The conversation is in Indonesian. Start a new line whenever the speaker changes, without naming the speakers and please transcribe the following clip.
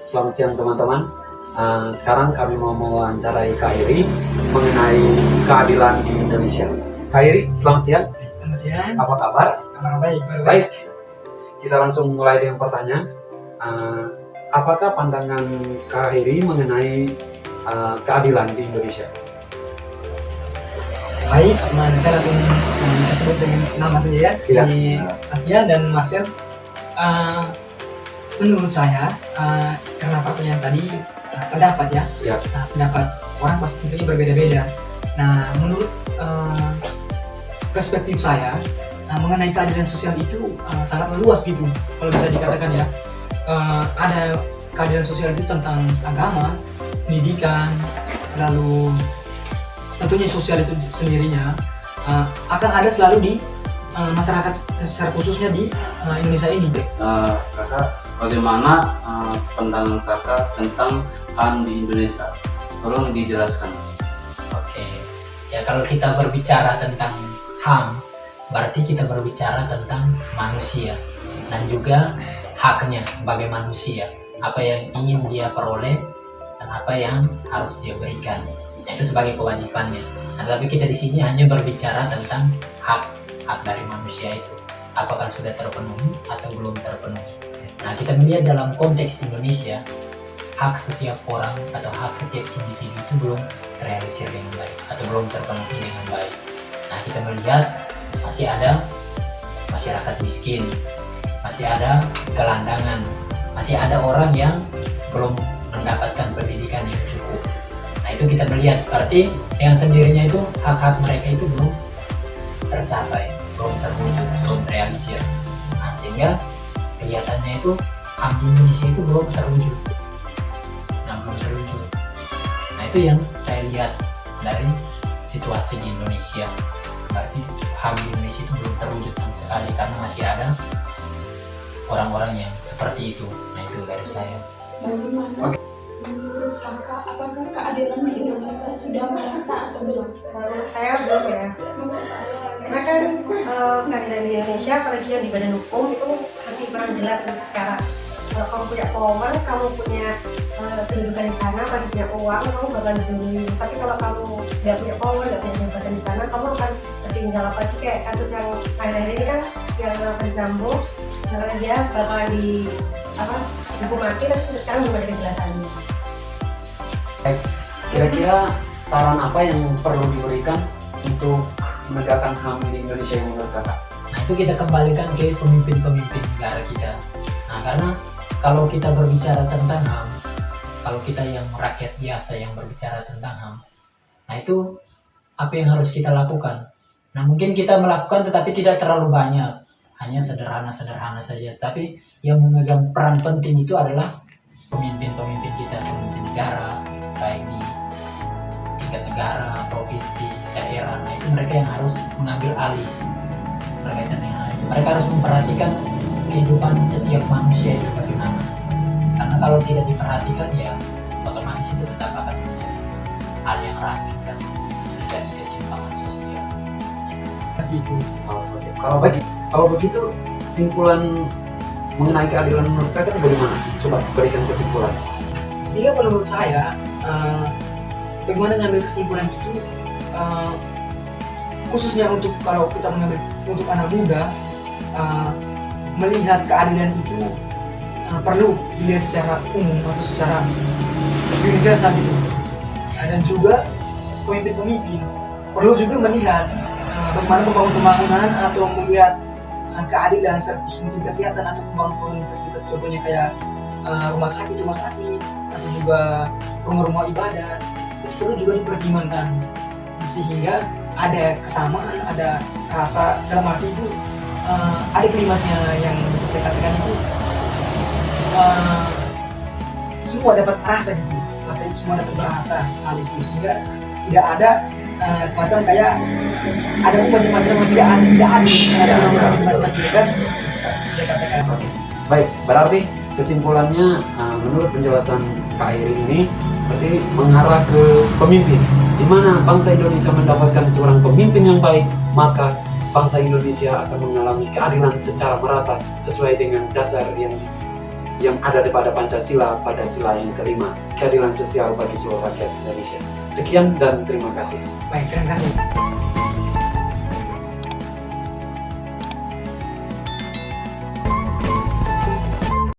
Selamat siang teman-teman. Sekarang kami mau mewawancarai Kak Iri mengenai keadilan di Indonesia. Kak Iri, selamat siang.
Selamat siang.
Apa kabar?
Kabar baik.
Baik. Kita langsung mulai dengan pertanyaan. Apakah pandangan Kak Iri mengenai keadilan di Indonesia?
Baik, saya langsung bisa sebut dengan nama saja ya.
Iya.
Di Alfian dan Marcel. Menurut saya, karena pertanyaan tadi pendapat ya,
Ya.
pendapat orang pasti tentunya berbeda-beda. Nah, menurut perspektif saya mengenai keadilan sosial itu sangat luas gitu, kalau bisa dikatakan ya. Ada keadilan sosial itu tentang agama, pendidikan, lalu tentunya sosial itu sendirinya akan ada selalu di masyarakat secara khususnya di Indonesia ini.
Kakak, bagaimana pandangan kakak tentang HAM di Indonesia? Tolong dijelaskan.
Oke, ya kalau kita berbicara tentang HAM, berarti kita berbicara tentang manusia dan juga haknya sebagai manusia, apa yang ingin dia peroleh dan apa yang harus dia berikan. Nah, itu sebagai kewajibannya. Nah, tapi kita di sini hanya berbicara tentang hak dari manusia itu, apakah sudah terpenuhi atau belum terpenuhi. Nah, kita melihat dalam konteks Indonesia, hak setiap orang atau hak setiap individu itu belum terrealisir dengan baik atau belum terpenuhi dengan baik. Nah, kita melihat masih ada masyarakat miskin, masih ada gelandangan, masih ada orang yang belum mendapatkan pendidikan yang cukup. Nah, itu kita melihat berarti dengan sendirinya itu hak-hak mereka itu belum tercapai, belum terwujud, belum terrealisir. Nah, sehingga kelihatannya itu HAM di Indonesia itu belum terwujud. Nah, itu yang saya lihat dari situasi di Indonesia. Berarti HAM di Indonesia itu belum terwujud sama sekali karena masih ada orang-orang yang seperti itu. Nah, itu dari saya.
Bagaimana menurut kakak, apakah keadilan di Indonesia sudah merata atau belum?
Menurut saya belum ya. Karena kan keadilan di Indonesia, apalagi yang di badan hukum itu masih kurang jelas sampai sekarang. Kalau kamu punya power, kamu punya kedudukan di sana, kamu punya uang, kamu bakal didulungi. Tapi kalau kamu nggak punya power, nggak punya jabatan di sana, kamu akan tertinggal. Apalagi kayak kasus yang akhir-akhir ini kan yang Ferdi Sambo, karena dia bakalan dihukum mati, tapi sampai sekarang belum ada kejelasannya.
Kira-kira saran apa yang perlu diberikan untuk menegakkan HAM di Indonesia yang menurut kakak?
Nah, itu kita kembalikan ke pemimpin-pemimpin negara kita. Nah, karena kalau kita berbicara tentang HAM, kalau kita yang rakyat biasa yang berbicara tentang HAM, nah itu apa yang harus kita lakukan? Nah, mungkin kita melakukan tetapi tidak terlalu banyak, hanya sederhana-sederhana saja. Tapi yang memegang peran penting itu adalah pemimpin-pemimpin kita, pemimpin negara, baik di tingkat negara, provinsi, daerah. Nah, itu mereka yang harus mengambil alih berkaitan dengan itu. Mereka harus memperhatikan kehidupan setiap manusia itu bagaimana. Karena kalau tidak diperhatikan ya otomatis itu tetap akan menjadi hal yang rancu dan terjadi ketimpangan sosial.
Seperti itu.
Kalau begitu kesimpulan mengenai keadilan menurut kakak bagaimana? Coba berikan kesimpulan.
Sehingga menurut saya, bagaimana mengambil kesimpulan itu, khususnya untuk kalau kita mengambil untuk anak muda, melihat keadilan itu perlu dilihat secara umum atau secara universal gitu. Dan juga pemimpin-pemimpin perlu juga melihat bagaimana pembangunan atau melihat keadilan khusus mungkin kesehatan atau pembangunan fasilitas, contohnya kayak rumah sakit atau juga rumah-rumah ibadat, itu perlu juga dipertimbangkan sehingga ada kesamaan, ada rasa, dalam arti itu ada kalimatnya yang bisa saya katakan itu semua dapat rasa gitu, rasa itu semua dapat berasa hal itu, sehingga tidak ada semacam kayak ada macam-macam yang tidak adil, ada macam-macam kan saya katakan.
Baik, berarti kesimpulannya menurut penjelasan Kak Iri ini berarti mengarah ke pemimpin. Di mana bangsa Indonesia mendapatkan seorang pemimpin yang baik, maka bangsa Indonesia akan mengalami keadilan secara merata sesuai dengan dasar yang yang ada pada Pancasila pada sila yang kelima, keadilan sosial bagi seluruh rakyat Indonesia. Sekian dan terima kasih.
Baik, terima kasih.